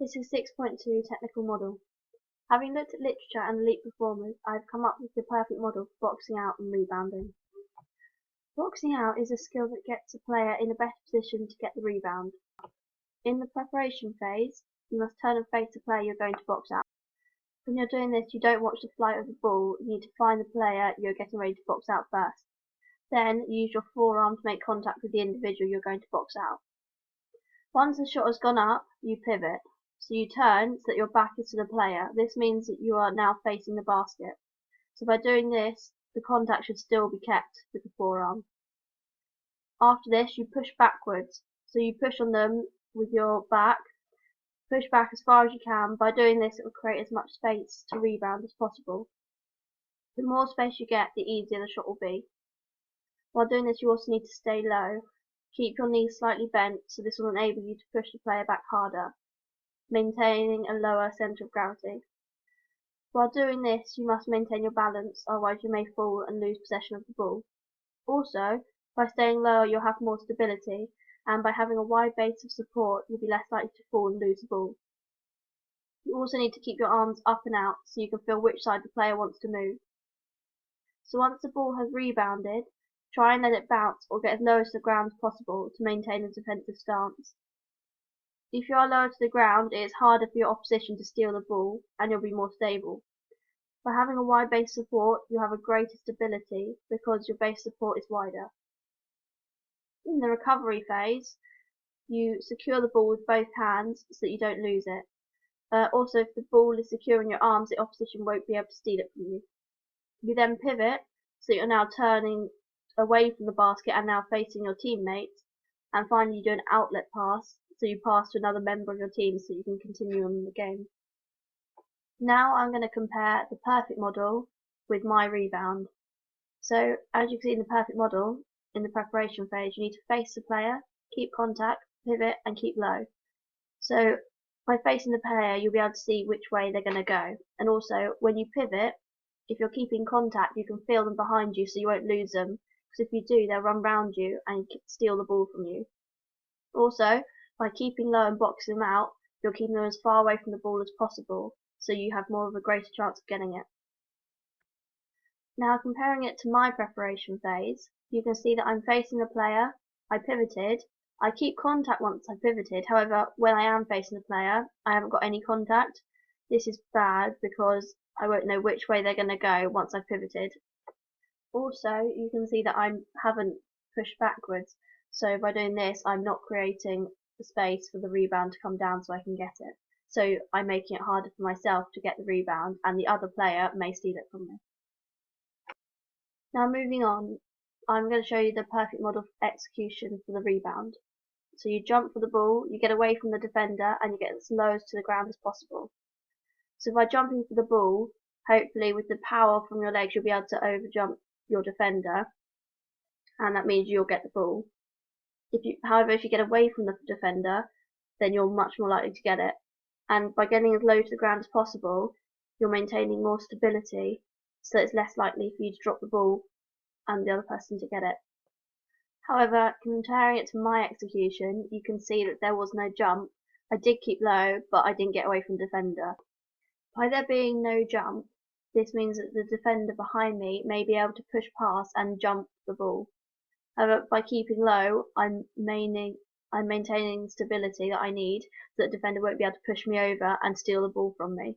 This is 6.2 Technical Model. Having looked at literature and elite performers, I have come up with the perfect model for boxing out and rebounding. Boxing out is a skill that gets a player in a better position to get the rebound. In the preparation phase, you must turn and face the player you're going to box out. When you're doing this, you don't watch the flight of the ball, you need to find the player you're getting ready to box out first. Then, use your forearm to make contact with the individual you're going to box out. Once the shot has gone up, you pivot. So you turn so that your back is to the player. This means that you are now facing the basket. So by doing this, the contact should still be kept with the forearm. After this, you push backwards. So you push on them with your back. Push back as far as you can. By doing this, it will create as much space to rebound as possible. The more space you get, the easier the shot will be. While doing this, you also need to stay low. Keep your knees slightly bent so this will enable you to push the player back harder, maintaining a lower centre of gravity. While doing this, you must maintain your balance, otherwise you may fall and lose possession of the ball. Also, by staying lower, you'll have more stability, and by having a wide base of support, you'll be less likely to fall and lose the ball. You also need to keep your arms up and out so you can feel which side the player wants to move. So once the ball has rebounded, try and let it bounce or get as low to the ground as possible to maintain a defensive stance. If you are lower to the ground, it is harder for your opposition to steal the ball, and you'll be more stable. By having a wide base support, you have a greater stability because your base support is wider. In the recovery phase, you secure the ball with both hands so that you don't lose it. Also, if the ball is secure in your arms, the opposition won't be able to steal it from you. You then pivot, so you're now turning away from the basket and now facing your teammates. And finally, you do an outlet pass, so you pass to another member of your team so you can continue on the game. Now I'm going to compare the perfect model with my rebound. So as you can see in the perfect model, in the preparation phase, you need to face the player, keep contact, pivot and keep low. So by facing the player, you'll be able to see which way they're going to go. And also, when you pivot, if you're keeping contact, you can feel them behind you so you won't lose them. Because if you do, they'll run round you and steal the ball from you. Also, by keeping low and boxing them out, you're keeping them as far away from the ball as possible, so you have more of a greater chance of getting it. Now comparing it to my preparation phase, you can see that I'm facing the player, I pivoted, I keep contact once I pivoted, however when I am facing the player, I haven't got any contact. This is bad because I won't know which way they're going to go once I've pivoted. Also, you can see that I haven't pushed backwards, so by doing this I'm not creating the space for the rebound to come down so I can get it. So I'm making it harder for myself to get the rebound and the other player may steal it from me. Now moving on, I'm going to show you the perfect model for execution for the rebound. So you jump for the ball, you get away from the defender and you get as low to the ground as possible. So by jumping for the ball, hopefully with the power from your legs you'll be able to overjump your defender, and that means you'll get the ball. However, if you get away from the defender, then you're much more likely to get it. And by getting as low to the ground as possible, you're maintaining more stability, so it's less likely for you to drop the ball and the other person to get it. However, comparing it to my execution, you can see that there was no jump. I did keep low, but I didn't get away from the defender. By there being no jump, this means that the defender behind me may be able to push past and jump the ball. However, by keeping low, I'm maintaining stability that I need so that the defender won't be able to push me over and steal the ball from me.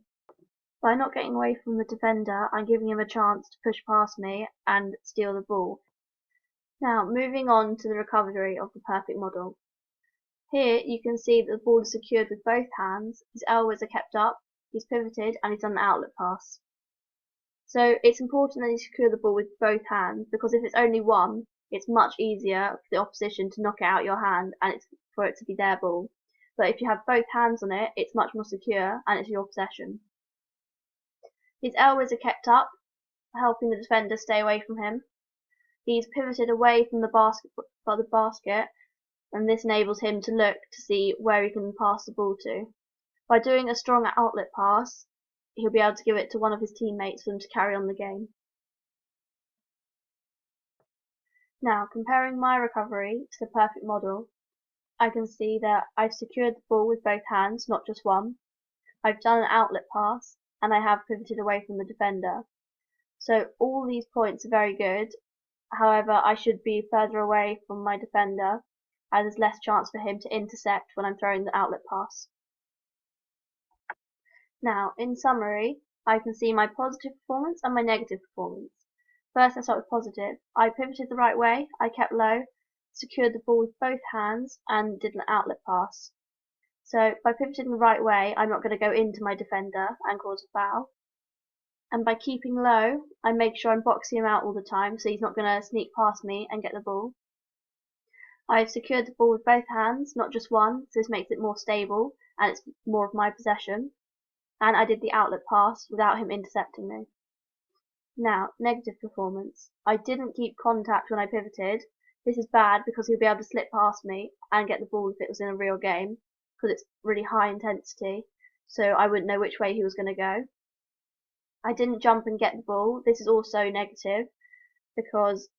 By not getting away from the defender, I'm giving him a chance to push past me and steal the ball. Now, moving on to the recovery of the perfect model. Here you can see that the ball is secured with both hands, his elbows are kept up, he's pivoted and he's done an outlet pass. So it's important that you secure the ball with both hands, because if it's only one, it's much easier for the opposition to knock it out your hand and for it to be their ball. But if you have both hands on it, it's much more secure and it's your possession. His elbows are kept up, helping the defender stay away from him. He's pivoted away from the basket, and this enables him to look to see where he can pass the ball to. By doing a strong outlet pass, he'll be able to give it to one of his teammates for them to carry on the game. Now, comparing my recovery to the perfect model, I can see that I've secured the ball with both hands, not just one. I've done an outlet pass, and I have pivoted away from the defender. So all these points are very good. However, I should be further away from my defender, as there's less chance for him to intercept when I'm throwing the outlet pass. Now, in summary, I can see my positive performance and my negative performance. First, let's start with positive. I pivoted the right way, I kept low, secured the ball with both hands, and did an outlet pass. So by pivoting the right way, I'm not going to go into my defender and cause a foul. And by keeping low, I make sure I'm boxing him out all the time, so he's not going to sneak past me and get the ball. I've secured the ball with both hands, not just one, so this makes it more stable, and it's more of my possession. And I did the outlet pass without him intercepting me. Now, negative performance. I didn't keep contact when I pivoted. This is bad because he'll be able to slip past me and get the ball if it was in a real game, because it's really high intensity, so I wouldn't know which way he was going to go. I didn't jump and get the ball. This is also negative because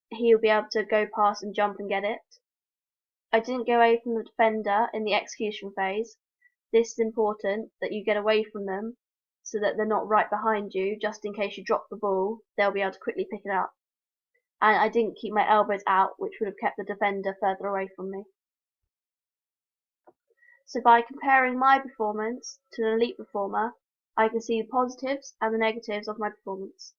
he'll be able to go past and jump and get it. I didn't go away from the defender in the execution phase. This is important that you get away from them so that they're not right behind you, just in case you drop the ball, they'll be able to quickly pick it up. And I didn't keep my elbows out, which would have kept the defender further away from me. So by comparing my performance to an elite performer, I can see the positives and the negatives of my performance.